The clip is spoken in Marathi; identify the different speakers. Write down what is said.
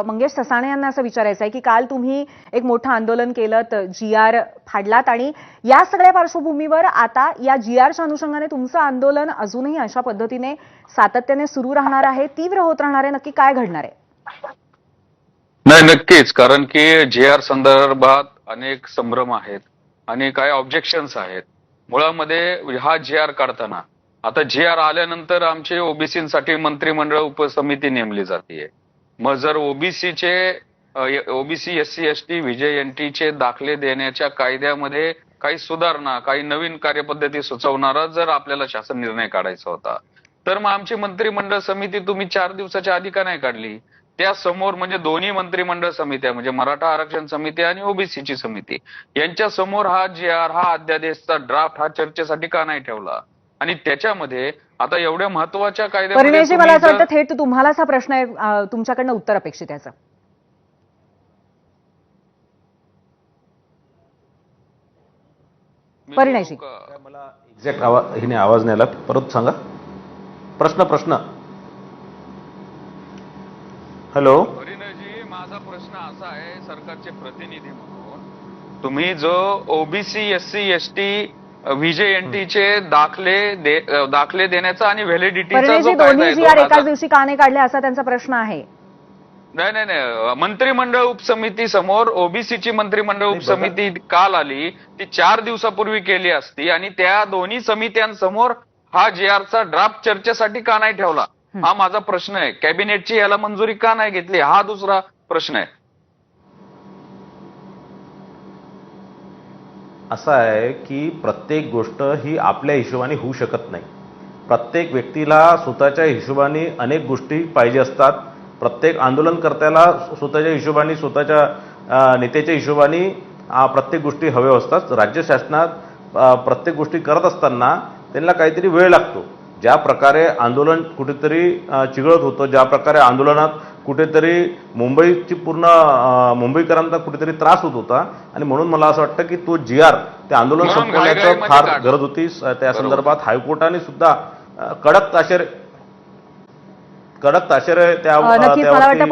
Speaker 1: मंगेश ससाणे यांना असं विचारायचं आहे की काल तुम्ही एक मोठं आंदोलन केलं, GR फाडलात आणि या सगळ्या पार्श्वभूमीवर आता या GRच्या अनुषंगाने तुमचं आंदोलन अजूनही अशा पद्धतीने सातत्याने सुरू राहणार आहे, तीव्र होत राहणार आहे. नक्की काय घडणार आहे?
Speaker 2: नाही, नक्कीच. कारण की GR संदर्भात अनेक संभ्रम आहेत आणि काही ऑब्जेक्शन्स आहेत. मुळामध्ये हा GR काढताना आता GR आल्यानंतर आमचे ओबीसीसाठी मंत्रिमंडळ उपसमिती नेमली जाते. मग जर ओबीसी, SC, ST, VJNT चे दाखले देण्याच्या कायद्यामध्ये काही सुधारणा, काही नवीन कार्यपद्धती सुचवणारा जर आपल्याला शासन निर्णय काढायचा होता, तर मग आमची मंत्रिमंडळ समिती तुम्ही 4 दिवसाच्या आधी का नाही काढली? त्या समोर म्हणजे दोन्ही मंत्रिमंडळ समित्या म्हणजे मराठा आरक्षण समिती आणि ओबीसीची समिती यांच्या समोर हा GR, हा अध्यादेशचा ड्राफ्ट हा चर्चेसाठी का नाही ठेवला? आणि त्याच्यामध्ये आता एवढ्या महत्वाच्या
Speaker 1: कायद्यामध्ये मला असं वाटतं थेट तुम्हालाच हा प्रश्न आहे, तुमच्याकडनं उत्तर अपेक्षित आहे याचं. परिणयजी,
Speaker 3: मला एक्झॅक्ट हिने आवाज नाही आला, परत सांगा प्रश्न. हॅलो
Speaker 2: परिणयजी, माझा प्रश्न असा आहे, सरकारचे प्रतिनिधी म्हणून तुम्ही जो ओबीसी, SC, ST, VJNT चे दाखले देण्याचा आणि व्हॅलिडिटीचा जो कायदा आहे,
Speaker 1: GR एकाच दिवशी का नाही काढले असा त्यांचा प्रश्न आहे.
Speaker 2: नाही, मंत्रिमंडळ उपसमिती समोर ओबीसीची मंत्रिमंडळ उपसमिती काल आली, ती 4 दिवसापूर्वी केली असती आणि त्या दोन्ही समित्यांसमोर हा GRचा ड्राफ्ट चर्चेसाठी का नाही ठेवला? हा माझा प्रश्न आहे. कॅबिनेटची याला मंजुरी का नाही घेतली? हा दुसरा प्रश्न आहे.
Speaker 3: असं आहे की प्रत्येक गोष्ट ही आपल्या हिशोबाने होऊ शकत नाही. प्रत्येक व्यक्तीला स्वतःच्या हिशोबाने अनेक गोष्टी पाहिजे असतात. प्रत्येक आंदोलनकर्त्याला स्वतःच्या हिशोबाने, स्वतःच्या नेत्याच्या हिशोबाने प्रत्येक गोष्टी हव्या असतात. राज्य शासनात प्रत्येक गोष्टी करत असताना त्यांना काहीतरी वेळ लागतो. ज्या प्रकारे आंदोलन कुठेतरी चिघळत होतं, ज्या प्रकारे आंदोलनात कुठेतरी मुंबईकरांना कुठेतरी त्रास होत होता आणि म्हणून मला असं वाटतं की तो GR ते आंदोलन संपवण्याचं फार गरज होती. त्या संदर्भात हायकोर्टाने सुद्धा कडक ताशेरे
Speaker 1: नक्कीच मला वाटतं